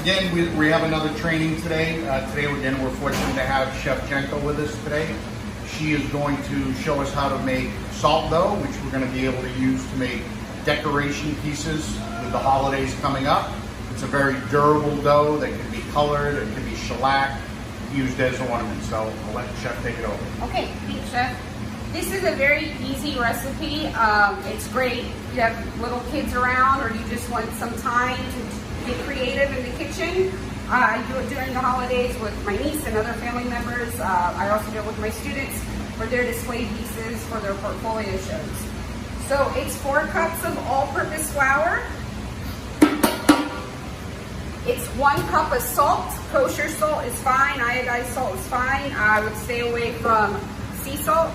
Again, we have another training today. Today, again, we're fortunate to have Chef Genco with us today. She is going to show us how to make salt dough, which we're going to be able to use to make decoration pieces with the holidays coming up. It's a very durable dough that can be colored, it can be shellacked, used as ornaments. So I'll let the chef take it over. Okay, thanks, Chef. This is a very easy recipe. It's great if you have little kids around or you just want some time to get creative in the kitchen. I do it during the holidays with my niece and other family members. I also do it with my students for their display pieces for their portfolio shows. So it's 4 cups of all-purpose flour. It's 1 cup of salt. Kosher salt is fine, iodized salt is fine. I would stay away from sea salt.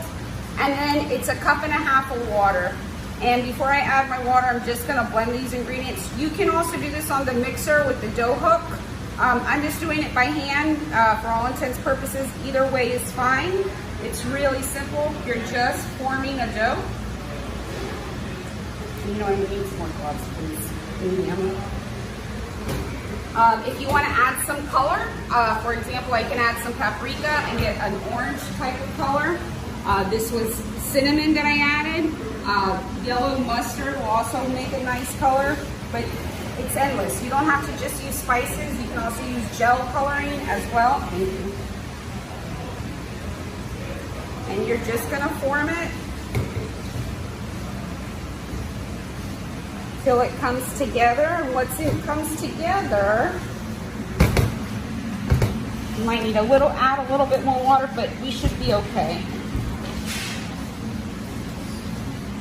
And then it's 1.5 cups of water. And before I add my water, I'm just gonna blend these ingredients. You can also do this on the mixer with the dough hook. I'm just doing it by hand for all intents and purposes. Either way is fine. It's really simple. You're just forming a dough. You know, I need some more gloves, please. If you want to add some color, for example, I can add some paprika and get an orange type of color. This was cinnamon that I added. Yellow mustard will also make a nice color, but it's endless. You don't have to just use spices. You can also use gel coloring as well. And you're just gonna form it till it comes together. And once it comes together, you might need add a little bit more water, but we should be okay.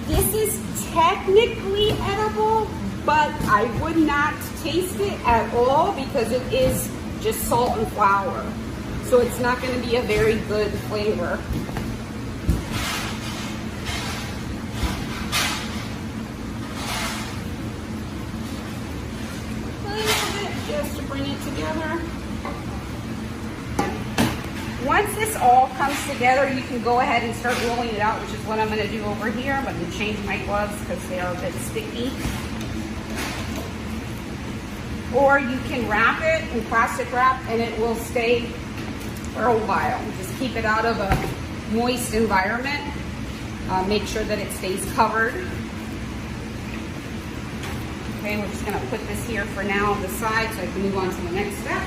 This is technically edible, but I would not taste it at all because it is just salt and flour. So it's not going to be a very good flavor. A little bit just to bring it together. Once this all comes together, you can go ahead and start rolling it out, which is what I'm going to do over here. I'm going to change my gloves because they are a bit sticky. Or you can wrap it in plastic wrap and it will stay for a while. Just keep it out of a moist environment. Make sure that it stays covered. Okay, we're just going to put this here for now on the side so I can move on to the next step.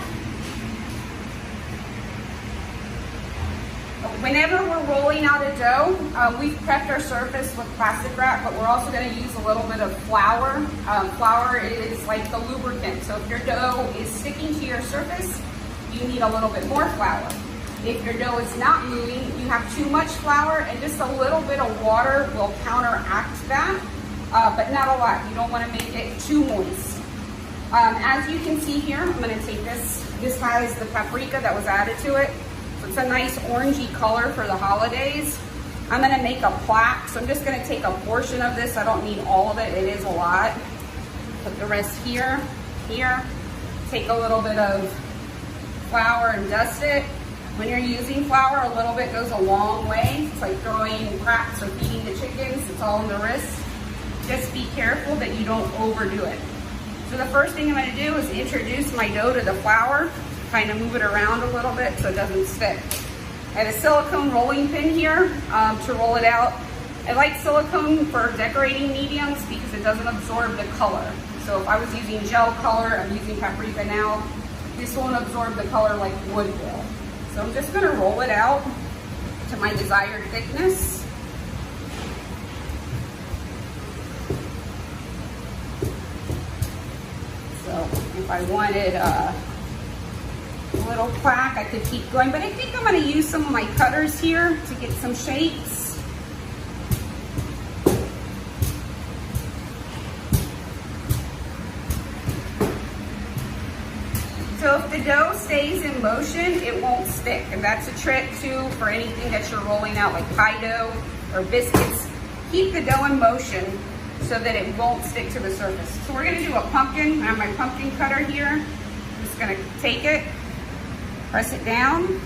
Whenever we're rolling out a dough, we've prepped our surface with plastic wrap, but we're also going to use a little bit of flour. Flour is like the lubricant, so if your dough is sticking to your surface, you need a little bit more flour. If your dough is not moving, you have too much flour, and just a little bit of water will counteract that, but not a lot. You don't want to make it too moist. As you can see here, I'm going to take this. This has the paprika that was added to it. It's a nice orangey color for the holidays. I'm gonna make a plaque, so I'm just gonna take a portion of this. I don't need all of it, it is a lot. Put the rest here, here. Take a little bit of flour and dust it. When you're using flour, a little bit goes a long way. It's like throwing cracks or feeding the chickens, it's all in the wrist. Just be careful that you don't overdo it. So the first thing I'm gonna do is introduce my dough to the flour. Kind of move it around a little bit so it doesn't stick. I have a silicone rolling pin here to roll it out. I like silicone for decorating mediums because it doesn't absorb the color. So if I was using gel color, I'm using paprika now, this won't absorb the color like wood will. So I'm just gonna roll it out to my desired thickness. So if I wanted a little plaque, I could keep going, but I think I'm going to use some of my cutters here to get some shapes. So if the dough stays in motion, it won't stick, and that's a trick too for anything that you're rolling out like pie dough or biscuits. Keep the dough in motion so that it won't stick to the surface. So we're going to do a pumpkin. I have my pumpkin cutter here. I'm just going to take it, press it down.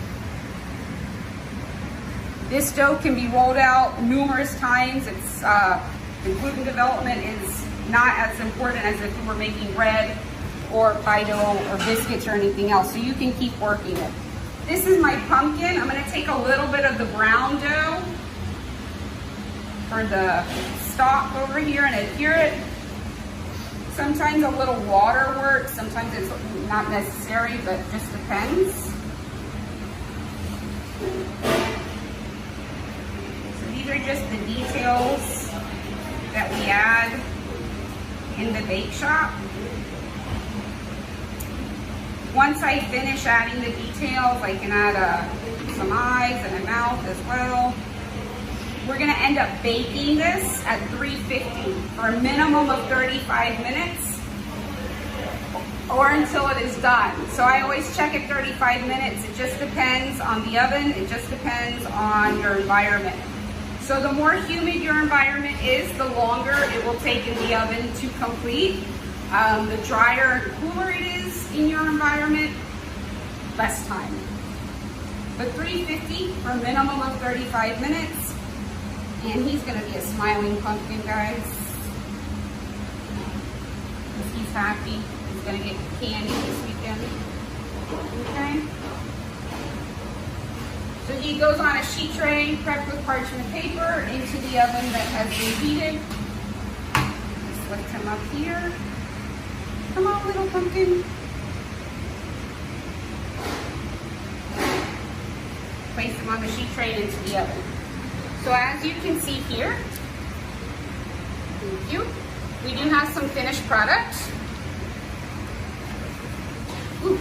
This dough can be rolled out numerous times. It's the gluten development is not as important as if we were making bread or pie dough or biscuits or anything else, so you can keep working it. This is my pumpkin. I'm gonna take a little bit of the brown dough for the stalk over here and adhere it. Sometimes a little water works, sometimes it's not necessary, but it just depends. So these are just the details that we add in the bake shop. Once I finish adding the details, I can add some eyes and a mouth as well. We're gonna end up baking this at 350 for a minimum of 35 minutes or until it is done. So I always check at 35 minutes. It just depends on the oven. It just depends on your environment. So the more humid your environment is, the longer it will take in the oven to complete. The drier and cooler it is in your environment, less time. But 350 for a minimum of 35 minutes. And he's gonna be a smiling pumpkin, guys. Because he's happy. He's gonna get candy this weekend. Okay. So he goes on a sheet tray, prepped with parchment paper, into the oven that has been heated. Just lift him up here. Come on, little pumpkin. Place him on the sheet tray and into the oven. So as you can see here, thank you, we do have some finished product. Ooh.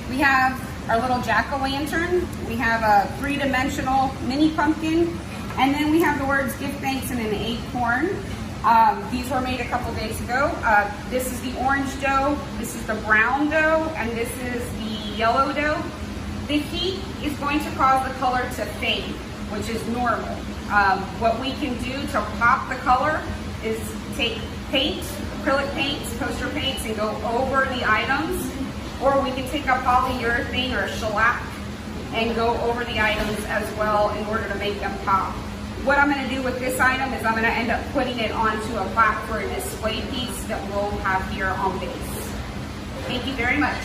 We have our little jack-o'-lantern. We have a 3-dimensional mini pumpkin. And then we have the words "Give Thanks" and an acorn. These were made a couple days ago. This is the orange dough, this is the brown dough, and this is the yellow dough. The heat is going to cause the color to fade, which is normal. What we can do to pop the color is take paint, acrylic paints, coaster paints, and go over the items. Or we can take a polyurethane or a shellac and go over the items as well in order to make them pop. What I'm gonna do with this item is I'm gonna end up putting it onto a plaque for a display piece that we'll have here on base. Thank you very much.